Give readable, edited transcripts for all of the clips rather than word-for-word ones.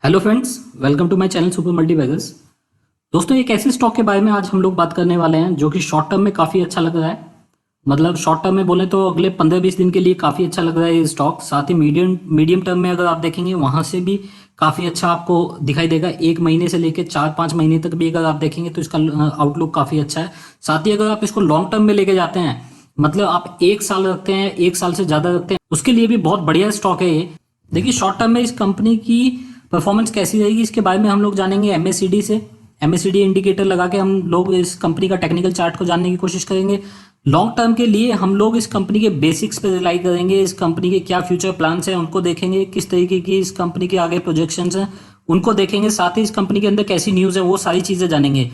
Hello friends, welcome to my channel super multibaggers. दोस्तों, एक ऐसे स्टॉक के बारे में आज हम लोग बात करने वाले हैं जो कि शॉर्ट टर्म में काफ़ी अच्छा लग रहा है। मतलब शॉर्ट टर्म में बोले तो अगले 15-20 दिन के लिए काफ़ी अच्छा लग रहा है ये स्टॉक। साथ ही मीडियम मीडियम टर्म में अगर आप देखेंगे वहाँ से भी काफ़ी अच्छा आपको दिखाई देगा। एक महीने से लेकर 4-5 महीने तक भी अगर आप देखेंगे तो इसका आउटलुक काफ़ी अच्छा है। साथ ही अगर आप इसको लॉन्ग टर्म में लेके जाते हैं, मतलब आप 1 साल रखते हैं, 1 साल से ज़्यादा रखते हैं, उसके लिए भी बहुत बढ़िया स्टॉक है ये। देखिए, शॉर्ट टर्म में इस कंपनी की परफॉर्मेंस कैसी रहेगी इसके बारे में हम लोग जानेंगे एमएससीडी से। एमएससीडी इंडिकेटर लगा के हम लोग इस कंपनी का टेक्निकल चार्ट को जानने की कोशिश करेंगे। लॉन्ग टर्म के लिए हम लोग इस कंपनी के बेसिक्स पे रिलाई करेंगे। इस कंपनी के क्या फ्यूचर प्लान्स हैं उनको देखेंगे, किस तरीके की इस कंपनी के आगे प्रोजेक्शंस हैं उनको देखेंगे। साथ ही इस कंपनी के अंदर कैसी न्यूज़ है वो सारी चीज़ें जानेंगे।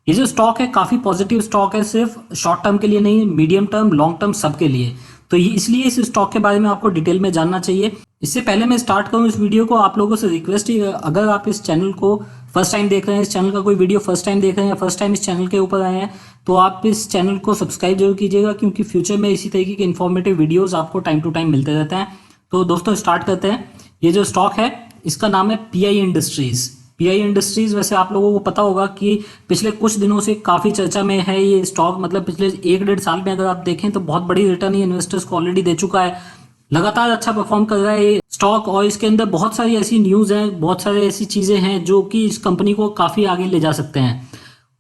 ये जो स्टॉक है काफ़ी पॉजिटिव स्टॉक है, सिर्फ शॉर्ट टर्म के लिए नहीं, मीडियम टर्म लॉन्ग टर्म सबके लिए। तो ये इसलिए इस स्टॉक के बारे में आपको डिटेल में जानना चाहिए। इससे पहले मैं स्टार्ट करूं इस वीडियो को, आप लोगों से रिक्वेस्ट ही, अगर आप इस चैनल को फर्स्ट टाइम देख रहे हैं, इस चैनल का कोई वीडियो फर्स्ट टाइम देख रहे हैं या फर्स्ट टाइम इस चैनल के ऊपर आए हैं, तो आप इस चैनल को सब्सक्राइब जरूर कीजिएगा, क्योंकि फ्यूचर में इसी तरीके के इन्फॉर्मेटिव वीडियोज़ आपको टाइम टू टाइम मिलते रहते हैं। तो दोस्तों स्टार्ट करते हैं। ये जो स्टॉक है इसका नाम है पीआई इंडस्ट्रीज़। पीआई इंडस्ट्रीज, वैसे आप लोगों को पता होगा कि पिछले कुछ दिनों से काफ़ी चर्चा में है ये स्टॉक। मतलब पिछले 1-1.5 साल में अगर आप देखें तो बहुत बड़ी रिटर्न ये इन्वेस्टर्स को ऑलरेडी दे चुका है। लगातार अच्छा परफॉर्म कर रहा है ये स्टॉक, और इसके अंदर बहुत सारी ऐसी न्यूज़ हैं, बहुत सारी ऐसी चीज़ें हैं जो कि इस कंपनी को काफ़ी आगे ले जा सकते हैं।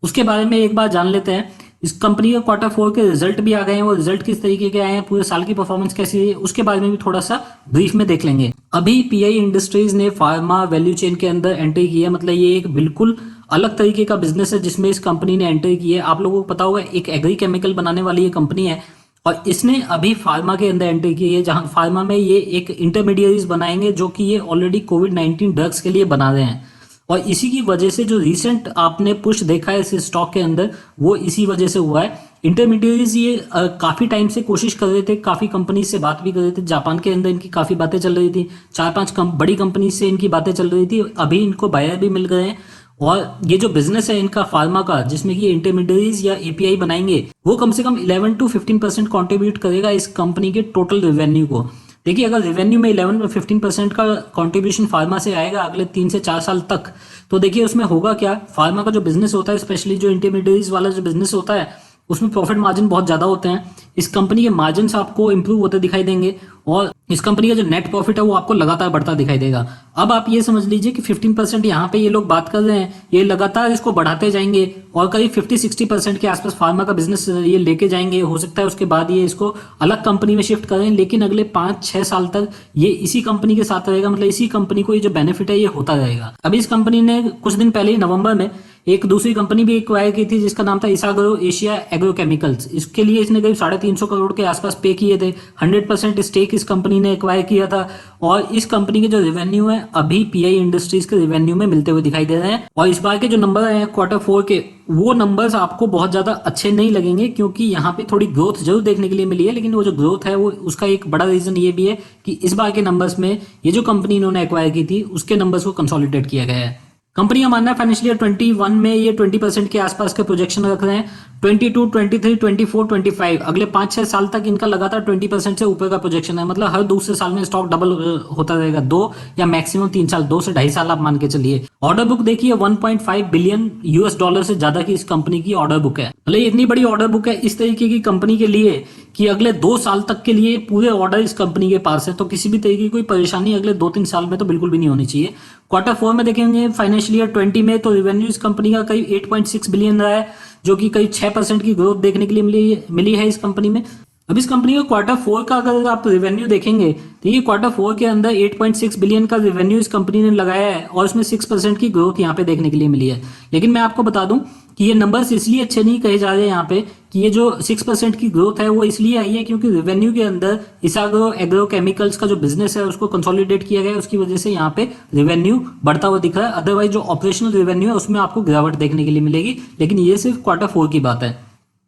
उसके बारे में एक बार जान लेते हैं। इस कंपनी के Q4 के रिजल्ट भी आ गए हैं। वो रिजल्ट किस तरीके के आए हैं, पूरे साल की परफॉर्मेंस कैसी है, उसके बारे में भी थोड़ा सा ब्रीफ में देख लेंगे। अभी पीआई इंडस्ट्रीज ने फार्मा वैल्यू चेन के अंदर एंट्री की है। मतलब ये एक बिल्कुल अलग तरीके का बिजनेस है जिसमें इस कंपनी ने एंट्री की है। आप लोगों को पता होगा एक एग्री केमिकल बनाने वाली ये कंपनी है, और इसने अभी फार्मा के अंदर एंट्री की है, जहां फार्मा में ये एक इंटरमीडिएरीज बनाएंगे जो कि ये ऑलरेडी कोविड-19 ड्रग्स के लिए बना रहे हैं। और इसी की वजह से जो रिसेंट आपने पुश देखा है इस स्टॉक के अंदर, वो इसी वजह से हुआ है। इंटरमीडिएरीज ये काफ़ी टाइम से कोशिश कर रहे थे, काफ़ी कंपनी से बात भी कर रहे थे। जापान के अंदर इनकी काफ़ी बातें चल रही थी, 4-5 बड़ी कंपनी से इनकी बातें चल रही थी। अभी इनको बायर भी मिल गए हैं। और ये जो बिजनेस है इनका फार्मा का, जिसमें कि इंटरमीडिएरीज या एपीआई बनाएंगे, वो कम से कम 11-15% कॉन्ट्रीब्यूट करेगा इस कंपनी के टोटल रेवेन्यू को। देखिए, अगर रेवेन्यू में 11-15% का कंट्रीब्यूशन फार्मा से आएगा अगले 3 से 4 साल तक, तो देखिए उसमें होगा क्या। फार्मा का जो बिजनेस होता है, स्पेशली जो इंटरमीडिएरीज वाला जो बिजनेस होता है, उसमें प्रॉफिट मार्जिन बहुत ज़्यादा होते हैं। इस कंपनी के मार्जिन आपको इंप्रूव होते दिखाई देंगे, और इस कंपनी का जो नेट प्रॉफिट है वो आपको लगातार बढ़ता दिखाई देगा। अब आप ये समझ लीजिए कि 15% यहाँ पे ये लोग बात कर रहे हैं, ये लगातार इसको बढ़ाते जाएंगे और करीब 50-60% के आसपास फार्मा का बिजनेस ये लेके जाएंगे। हो सकता है उसके बाद ये इसको अलग कंपनी में शिफ्ट करें, लेकिन अगले 5-6 साल तक ये इसी कंपनी के साथ रहेगा। मतलब इसी कंपनी को ये जो बेनिफिट है ये होता रहेगा। अभी इस कंपनी ने कुछ दिन पहले ही नवंबर में एक दूसरी कंपनी भी एक्वायर की थी जिसका नाम था इसाग्रो एशिया एग्रोकेमिकल्स। इसके लिए इसने करीब 350 करोड़ के आसपास पे किए थे। 100% स्टेक इस कंपनी ने एक्वायर किया था, और इस कंपनी के जो रेवेन्यू है अभी पीआई इंडस्ट्रीज के रेवेन्यू में मिलते हुए दिखाई दे रहे हैं। और इस बार के जो नंबर हैं Q4 के, वो नंबर्स आपको बहुत ज्यादा अच्छे नहीं लगेंगे, क्योंकि यहाँ पे थोड़ी ग्रोथ जरूर देखने के लिए मिली है, लेकिन वो जो ग्रोथ है वो उसका एक बड़ा रीजन ये भी है कि इस बार के नंबर्स में ये जो कंपनी इन्होंने एक्वायर की थी उसके नंबर्स को कंसोलिडेट किया गया है। कंपनी का मानना है फाइनेंशियल ईयर 21 में ये 20% के आसपास के प्रोजेक्शन रख रहे हैं। 22, 23, 24, 25 अगले 5-6 साल तक इनका लगातार 20% से ऊपर का प्रोजेक्शन है। मतलब हर दूसरे साल में स्टॉक डबल होता रहेगा, 2 या मैक्सिमम 3 साल, 2 से 2.5 साल आप मान के चलिए। ऑर्डर बुक देखिए, 1.5 बिलियन यूएस डॉलर से ज्यादा की इस कंपनी की ऑर्डर बुक है। मतलब इतनी बड़ी ऑर्डर बुक है इस तरीके की कंपनी के लिए कि अगले 2 साल तक के लिए पूरे ऑर्डर इस कंपनी के पास है। तो किसी भी तरीके की कोई परेशानी अगले 2-3 साल में तो बिल्कुल भी नहीं होनी चाहिए। Q4 में देखेंगे फाइनेंशियल ईयर 20 में, तो रेवेन्यू इस कंपनी का करीब 8.6 बिलियन रहा है, जो कि करीब 6% की ग्रोथ देखने के लिए मिली है इस कंपनी में। अब इस कंपनी का Q4 का अगर आप रेवेन्यू देखेंगे तो ये Q4 के अंदर 8.6 बिलियन का रेवेन्यू इस कंपनी ने लगाया है, और इसमें 6% की ग्रोथ यहाँ पे देखने के लिए मिली है। लेकिन मैं आपको बता दूं कि ये नंबर्स इसलिए अच्छे नहीं कहे जा रहे हैं यहाँ पे कि ये जो 6% की ग्रोथ है वो इसलिए आई है क्योंकि रेवेन्यू के अंदर इसाग्रो एग्रो केमिकल्स का जो बिजनेस है उसको कंसोलिडेट किया गया है। उसकी वजह से यहाँ पे रेवेन्यू बढ़ता हुआ दिख रहा है। अदरवाइज जो ऑपरेशनल रेवेन्यू है उसमें आपको गिरावट देखने के लिए मिलेगी। लेकिन ये सिर्फ Q4 की बात है।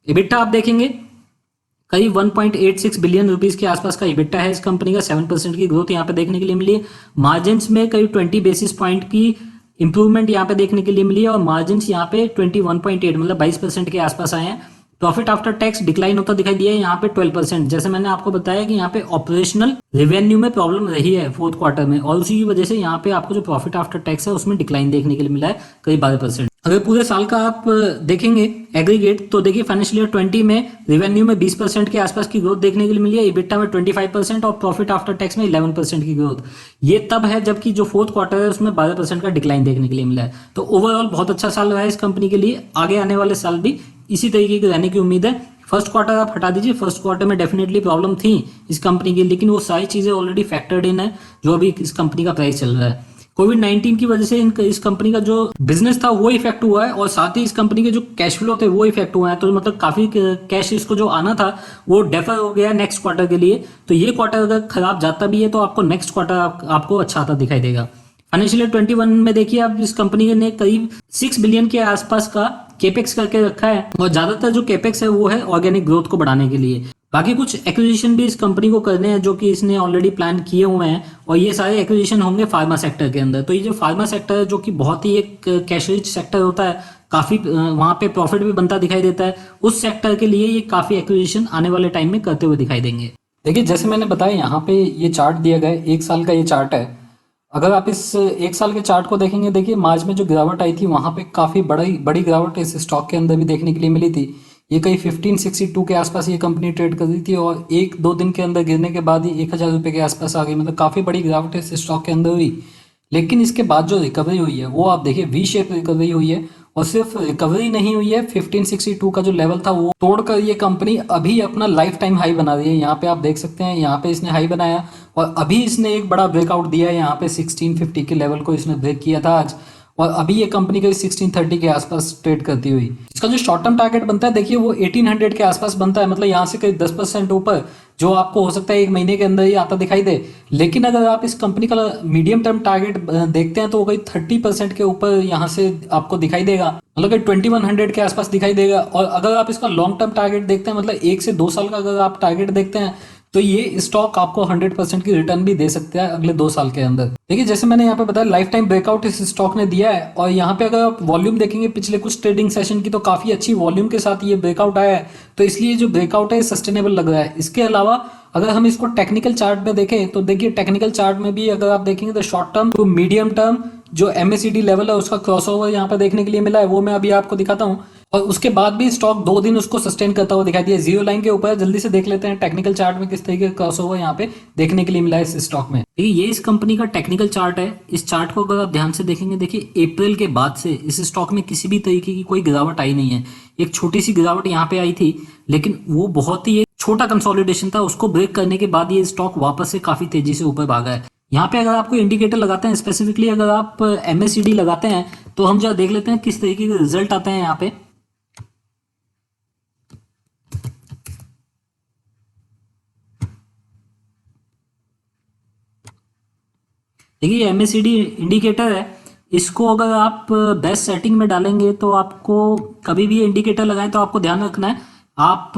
इबिट्टा आप देखेंगे करीब 1.86 बिलियन रुपीस के आसपास का इबिट्टा है इस कंपनी का, 7% की ग्रोथ यहाँ पे देखने के लिए मिली है। मार्जिन्स में करीब 20 बेसिस पॉइंट की इंप्रूवमेंट यहाँ पे देखने के लिए मिली है, और मार्जिन्स यहाँ पे 21.8 मतलब 22% के आसपास आए हैं। प्रॉफिट आफ्टर टैक्स डिक्लाइन होता दिखाई दिया है यहाँ पे 12%। जैसे मैंने आपको बताया कि यहाँ पे ऑपरेशनल रेवेन्यू में प्रॉब्लम रही है फोर्थ क्वार्टर में, और उसी की वजह से यहाँ पे आपको जो प्रॉफिट आफ्टर टैक्स है उसमें डिक्लाइन देखने के लिए मिला है करीब 12%। अगर पूरे साल का आप देखेंगे एग्रीगेट, तो देखिए फाइनेंशियल ईयर 20 में रेवेन्यू में 20% के आसपास की ग्रोथ देखने के लिए मिली है, इबिटा में 25% और प्रॉफिट आफ्टर टैक्स में 11% की ग्रोथ। ये तब है जबकि जो फोर्थ क्वार्टर है उसमें 12% का डिक्लाइन देखने के लिए मिला है। तो ओवरऑल बहुत अच्छा साल रहा है इस कंपनी के लिए, आगे आने वाले साल भी इसी तरीके के रहने की उम्मीद है। फर्स्ट क्वार्टर आप हटा दीजिए, फर्स्ट क्वार्टर में डेफिनेटली प्रॉब्लम थी इस कंपनी की, लेकिन वो सारी चीजें ऑलरेडी फैक्टर्ड इन है जो अभी इस कंपनी का प्राइस चल रहा है। कोविड-19 की वजह से इस कंपनी का जो बिजनेस था वो इफेक्ट हुआ है, और साथ ही इस कंपनी के जो कैश फ्लो थे वो इफेक्ट हुआ है। तो मतलब काफी कैश इसको जो आना था वो डेफर हो गया नेक्स्ट क्वार्टर के लिए। तो ये क्वार्टर अगर खराब जाता भी है तो आपको नेक्स्ट क्वार्टर आपको अच्छा आता दिखाई देगा। फाइनेंशियल ईयर 21 में देखिए आप इस कंपनी ने करीब 6 बिलियन के आसपास का केपेक्स करके रखा है, और ज्यादातर जो केपेक्स है वो है ऑर्गेनिक ग्रोथ को बढ़ाने के लिए। बाकी कुछ एक्विजिशन भी इस कंपनी को करने हैं जो कि इसने ऑलरेडी प्लान किए हुए हैं, और ये सारे एक्विजिशन होंगे फार्मा सेक्टर के अंदर। तो ये जो फार्मा सेक्टर है जो कि बहुत ही एक कैश रिच सेक्टर होता है, काफी वहां पे प्रॉफिट भी बनता दिखाई देता है, उस सेक्टर के लिए ये काफी एक्विजिशन आने वाले टाइम में करते हुए दिखाई देंगे। देखिए जैसे मैंने बताया यहाँ पे ये चार्ट दिया गया है, एक साल का ये चार्ट है। अगर आप इस एक साल के चार्ट को देखेंगे, देखिए मार्च में जो गिरावट आई थी वहां पे काफी बड़ी गिरावट इस स्टॉक के अंदर भी देखने के लिए मिली थी। ये कहीं 1562 के आसपास ये कंपनी ट्रेड कर रही थी, और एक दो दिन के अंदर गिरने के बाद ही 1000 रुपये के आसपास आ गई। मतलब काफी बड़ी गिरावट इस स्टॉक के अंदर हुई, लेकिन इसके बाद जो रिकवरी हुई है वो आप देखिए वी शेप रिकवरी हुई है। और सिर्फ रिकवरी नहीं हुई है, 1562 का जो लेवल था वो तोड़कर ये कंपनी अभी अपना लाइफ टाइम हाई बना रही है। यहाँ पे आप देख सकते हैं, यहाँ पे इसने हाई बनाया और अभी इसने एक बड़ा ब्रेकआउट दिया है। यहाँ पे 1650 के लेवल को इसने ब्रेक किया था आज, और अभी ये कंपनी करीब 1630 के आसपास ट्रेड करती हुई। इसका जो शॉर्ट टर्म टारगेट बनता है देखिए वो 1800 के आसपास बनता है, मतलब यहाँ से करीब 10% ऊपर, जो आपको हो सकता है एक महीने के अंदर ही आता दिखाई दे। लेकिन अगर आप इस कंपनी का मीडियम टर्म टारगेट देखते हैं तो वो करीब 30% के ऊपर यहाँ से आपको दिखाई देगा, मतलब कि 2100 के आसपास दिखाई देगा। और अगर आप इसका लॉन्ग टर्म टारगेट देखते हैं, मतलब 1 से 2 साल का अगर आप टारगेट देखते हैं, तो ये स्टॉक आपको 100% की रिटर्न भी दे सकता है अगले 2 साल के अंदर। देखिए जैसे मैंने यहाँ पे बताया लाइफ टाइम ब्रेकआउट इस स्टॉक ने दिया है, और यहाँ पे अगर आप वॉल्यूम देखेंगे पिछले कुछ ट्रेडिंग सेशन की, तो काफी अच्छी वॉल्यूम के साथ ये ब्रेकआउट आया है। तो इसलिए जो ब्रेकआउट है सस्टेनेबल लग रहा है। इसके अलावा अगर हम इसको टेक्निकल चार्ट में देखें तो देखिए टेक्निकल चार्ट में भी अगर आप देखेंगे तो short term to medium term जो MACD लेवल है उसका क्रॉसओवर यहाँ पर देखने के लिए मिला है, वो मैं अभी आपको दिखाता हूँ। और उसके बाद भी स्टॉक 2 दिन उसको सस्टेन करता हुआ दिखाई दिया, जीरो लाइन के ऊपर। जल्दी से देख लेते हैं टेक्निकल चार्ट में किस तरीके का क्रॉसओवर यहाँ पे देखने के लिए मिला है इस स्टॉक में। देखिए ये इस कंपनी का टेक्निकल चार्ट है। इस चार्ट को अगर आप ध्यान से देखेंगे, देखिए अप्रैल के बाद से इस स्टॉक में किसी भी तरीके की कोई गिरावट आई नहीं है। एक छोटी सी गिरावट यहाँ पे आई थी, लेकिन वो बहुत ही एक छोटा कंसोलिडेशन था। उसको ब्रेक करने के बाद ये स्टॉक वापस से काफी तेजी से ऊपर भागा है। यहाँ पे अगर आपको इंडिकेटर लगाते हैं, स्पेसिफिकली अगर आप MACD लगाते हैं, तो हम जरा देख लेते हैं किस तरीके के रिजल्ट आते हैं यहाँ पे। देखिए MACD इंडिकेटर है, इसको अगर आप बेस्ट सेटिंग में डालेंगे तो आपको कभी भी इंडिकेटर लगाएं तो आपको ध्यान रखना है आप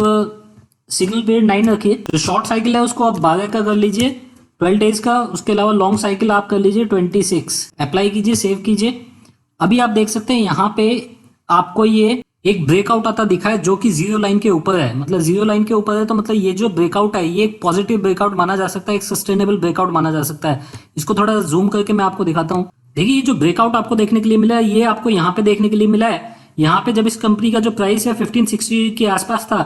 सिग्नल पीरियड 9 रखिए। जो शॉर्ट साइकिल है उसको आप 12 का कर लीजिए 12 डेज का। उसके अलावा लॉन्ग साइकिल आप कर लीजिए 26। अप्लाई कीजिए, सेव कीजिए। अभी आप देख सकते हैं यहाँ पे आपको ये एक ब्रेकआउट आता दिखा है जो कि जीरो लाइन के ऊपर है। मतलब जीरो लाइन के ऊपर है तो मतलब ये जो ब्रेकआउट है ये एक पॉजिटिव ब्रेकआउट माना जा सकता है, एक सस्टेनेबल ब्रेकआउट माना जा सकता है। इसको थोड़ा जूम करके मैं आपको दिखाता हूँ। देखिए ये जो ब्रेकआउट आपको देखने के लिए मिला है ये आपको यहाँ पे देखने के लिए मिला है। यहाँ पे जब इस कंपनी का जो प्राइस है 1560 के आसपास था,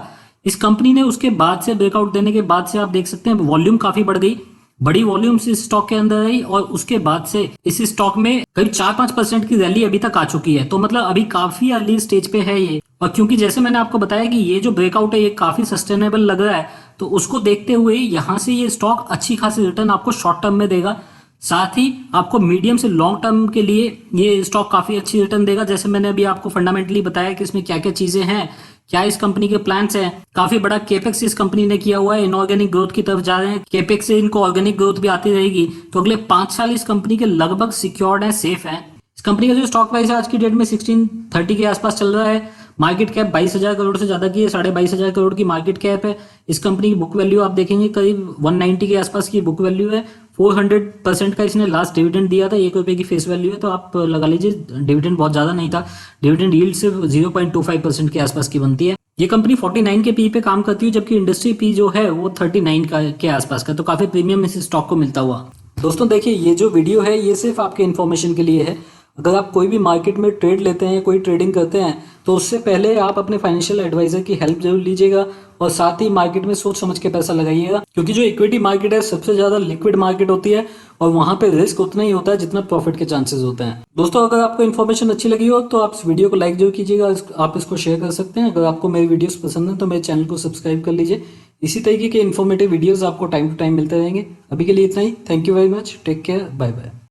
इस कंपनी ने उसके बाद से ब्रेकआउट देने के बाद से आप देख सकते हैं वॉल्यूम काफी बढ़ गई, बड़ी वॉल्यूम इस स्टॉक के अंदर आई, और उसके बाद से इस स्टॉक में करीब 4-5% की रैली अभी तक आ चुकी है। तो मतलब अभी काफी अर्ली स्टेज पे है ये। और क्योंकि जैसे मैंने आपको बताया कि ये जो ब्रेकआउट है ये काफी सस्टेनेबल लग रहा है, तो उसको देखते हुए यहाँ से ये स्टॉक अच्छी खासी रिटर्न आपको शॉर्ट टर्म में देगा। साथ ही आपको मीडियम से लॉन्ग टर्म के लिए ये स्टॉक काफी अच्छी रिटर्न देगा। जैसे मैंने अभी आपको फंडामेंटली बताया कि इसमें क्या क्या चीजें हैं, क्या इस कंपनी के प्लान्स हैं। काफी बड़ा केपेक्स इस कंपनी ने किया हुआ है, इनऑर्गेनिक ग्रोथ की तरफ जा रहे हैं। केपेक्स से इनको ऑर्गेनिक ग्रोथ भी आती रहेगी, तो अगले 5 साल इस कंपनी के लगभग सिक्योर्ड है, सेफ है। इस कंपनी का जो स्टॉक प्राइस है आज की डेट में 1630 के आसपास चल रहा है। मार्केट कैप 22,000 करोड़ से ज्यादा की है, 22,500 करोड़ की मार्केट कैप है। इस कंपनी की बुक वैल्यू आप देखेंगे करीब 190 के आसपास की बुक वैल्यू है। 400% का इसने लास्ट डिविडेंड दिया था, 1 रुपए की फेस वैल्यू है, तो आप लगा लीजिए डिविडेंड बहुत ज्यादा नहीं था। डिविडेंड यील्ड सिर्फ 0.25% के आसपास की बनती है। ये कंपनी 49 के पी पे काम करती है, जबकि इंडस्ट्री पी जो है वो 39 का के आसपास का, तो काफ़ी प्रीमियम इस स्टॉक को मिलता हुआ। दोस्तों देखिए, ये जो वीडियो है ये सिर्फ आपके इन्फॉर्मेशन के लिए है। अगर आप कोई भी मार्केट में ट्रेड लेते हैं, कोई ट्रेडिंग करते हैं, तो उससे पहले आप अपने फाइनेंशियल एडवाइजर की हेल्प जरूर लीजिएगा और साथ ही मार्केट में सोच समझ के पैसा लगाइएगा, क्योंकि जो इक्विटी मार्केट है सबसे ज़्यादा लिक्विड मार्केट होती है और वहाँ पे रिस्क उतना ही होता है जितना प्रॉफिट के चांसेस होते हैं। दोस्तों अगर आपको इन्फॉर्मेशन अच्छी लगी हो तो आप इस वीडियो को लाइक जरूर कीजिएगा, आप इसको शेयर कर सकते हैं। अगर आपको मेरी वीडियोस पसंद है तो मेरे चैनल को सब्सक्राइब कर लीजिए। इसी तरीके के इन्फॉर्मेटिव वीडियोस आपको टाइम टू टाइम मिलते रहेंगे। अभी के लिए इतना ही। Thank you very much, take care, bye bye.